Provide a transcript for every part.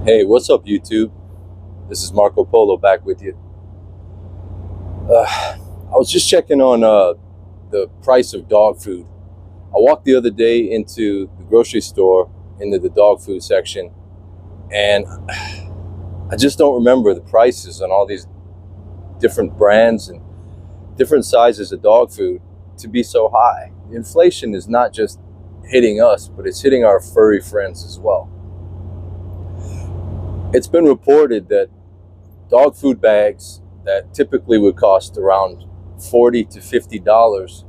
Hey, what's up, YouTube? This is Marco Polo back with you. I was just checking on the price of dog food. I walked the other day into the grocery store, into the dog food section, and I just don't remember the prices on all these different brands and different sizes of dog food to be so high. The inflation is not just hitting us, but it's hitting our furry friends as well. It's been reported that dog food bags that typically would cost around $40 to $50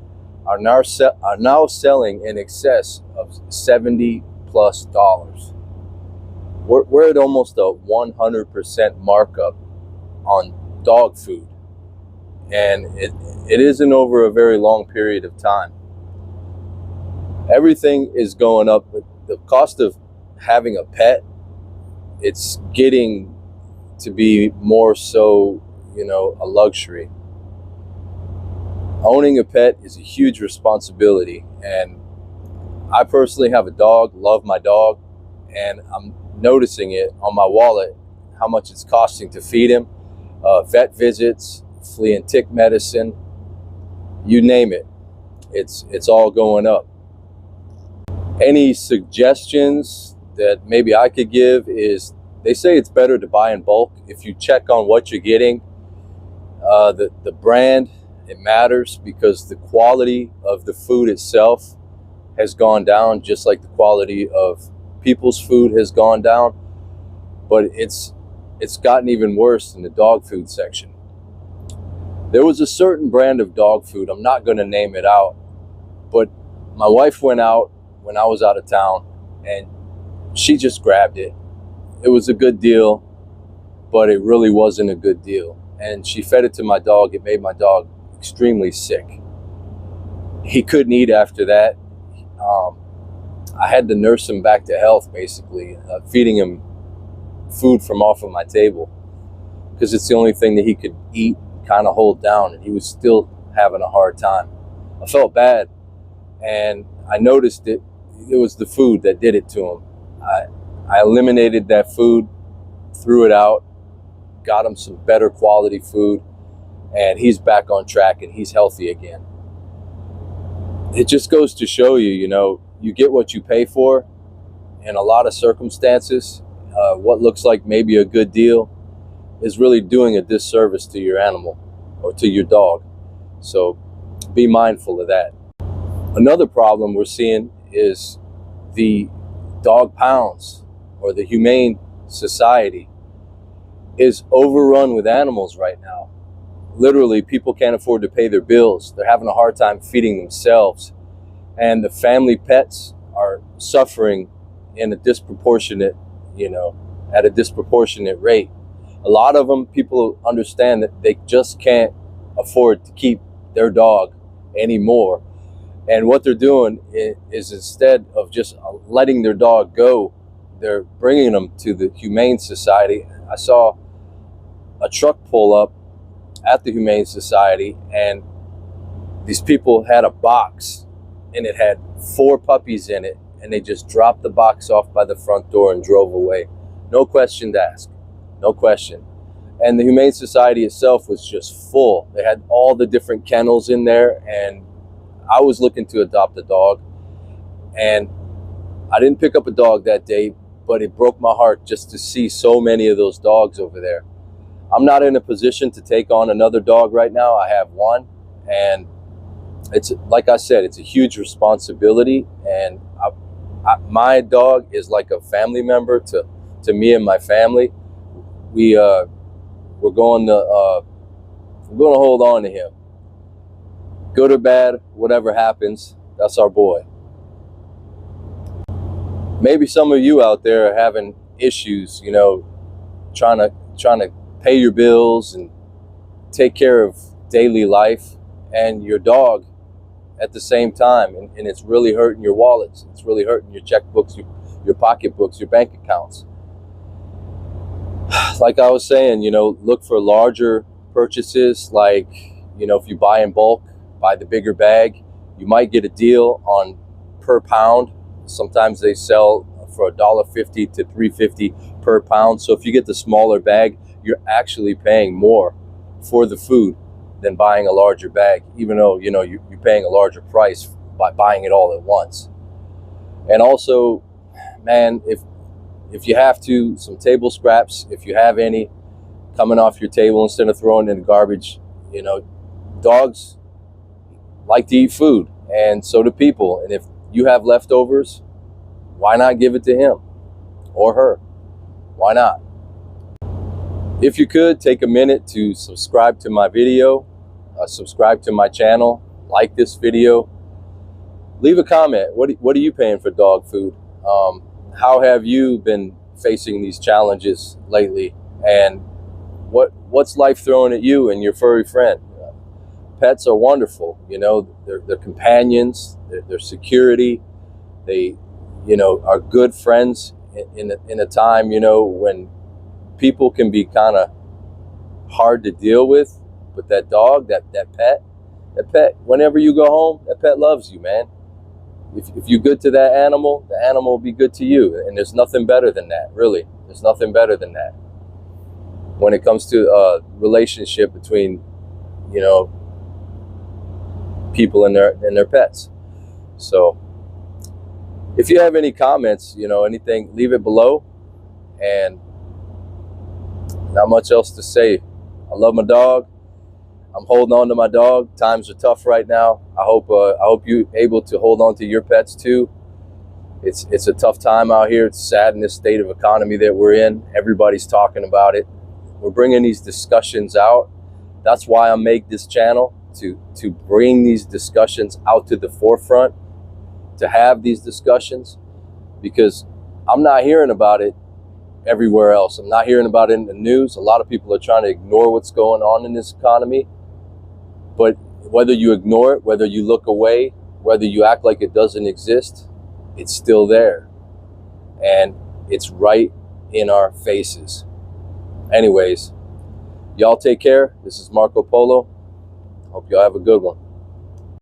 are now selling in excess of $70 plus. We're at almost a 100% markup on dog food, and it isn't over a very long period of time. Everything is going up, but the cost of having a pet, it's getting to be more so, a luxury. Owning a pet is a huge responsibility, and I personally have a dog, love my dog, and I'm noticing it on my wallet, how much it's costing to feed him, vet visits, flea and tick medicine, you name it, it's all going up. Any suggestions that maybe I could give is, they say it's better to buy in bulk. If you check on what you're getting, the brand, it matters, because the quality of the food itself has gone down, just like the quality of people's food has gone down. But it's gotten even worse in the dog food section. There was a certain brand of dog food, I'm not going to name it out, but my wife went out when I was out of town, and she just grabbed it. It was a good deal, but it really wasn't a good deal. And she fed it to my dog. It made my dog extremely sick. He couldn't eat after that. I had to nurse him back to health, basically, feeding him food from off of my table, because it's the only thing that he could eat, kind of hold down, and he was still having a hard time. I felt bad, and I noticed it was the food that did it to him. I eliminated that food, threw it out, got him some better quality food, and he's back on track and he's healthy again. It just goes to show you, you get what you pay for. In a lot of circumstances, what looks like maybe a good deal is really doing a disservice to your animal or to your dog. So be mindful of that. Another problem we're seeing is the dog pounds, or the Humane Society, is overrun with animals right now. Literally, people can't afford to pay their bills. They're having a hard time feeding themselves. And the family pets are suffering in a disproportionate, at a disproportionate rate. A lot of them, people understand that they just can't afford to keep their dog anymore. And what they're doing is, instead of just letting their dog go, they're bringing them to the Humane Society. I saw a truck pull up at the Humane Society, and these people had a box, and it had 4 puppies in it, and they just dropped the box off by the front door and drove away. No question asked, no question. And the Humane Society itself was just full. They had all the different kennels in there, and I was looking to adopt a dog, and I didn't pick up a dog that day, but it broke my heart just to see so many of those dogs over there. I'm not in a position to take on another dog right now. I have one, and it's, like I said, it's a huge responsibility, and my dog is like a family member to me and my family. We're going to hold on to him. Good or bad, whatever happens, that's our boy. Maybe some of you out there are having issues, trying to pay your bills and take care of daily life, and your dog at the same time, and it's really hurting your wallets. It's really hurting your checkbooks, your pocketbooks, your bank accounts. Like I was saying, look for larger purchases, like, if you buy in bulk, buy the bigger bag. You might get a deal on per pound. Sometimes they sell for $1.50 to $3.50 per pound. So if you get the smaller bag, you're actually paying more for the food than buying a larger bag, even though, you know, you're paying a larger price by buying it all at once. And also, man, if you have to, some table scraps, if you have any coming off your table, instead of throwing it in the garbage, you know, dogs like to eat food, and so do people. And if you have leftovers, why not give it to him or her? Why not? If you could, take a minute to subscribe to my video, subscribe to my channel, like this video, leave a comment. What are you paying for dog food? How have you been facing these challenges lately? And what's life throwing at you and your furry friend? Pets are wonderful, you know. They're companions, they're security. They, you know, are good friends in a time, you know, when people can be kind of hard to deal with. But that dog, that pet, whenever you go home, that pet loves you, man. If you're good to that animal, the animal will be good to you. And there's nothing better than that, really. There's nothing better than that when it comes to a relationship between, you know, people and their pets. So if you have any comments, you know, anything, leave it below. And not much else to say. I love my dog. I'm holding on to my dog. Times are tough right now. I hope you're able to hold on to your pets too. It's a tough time out here. It's sad in this state of economy that we're in. Everybody's talking about it. We're bringing these discussions out. That's why I make this channel, to bring these discussions out to the forefront, to have these discussions, because I'm not hearing about it everywhere else. I'm not hearing about it in the news. A lot of people are trying to ignore what's going on in this economy. But whether you ignore it, whether you look away, whether you act like it doesn't exist, it's still there. And it's right in our faces. Anyways, y'all take care. This is Marco Polo. Hope y'all have a good one.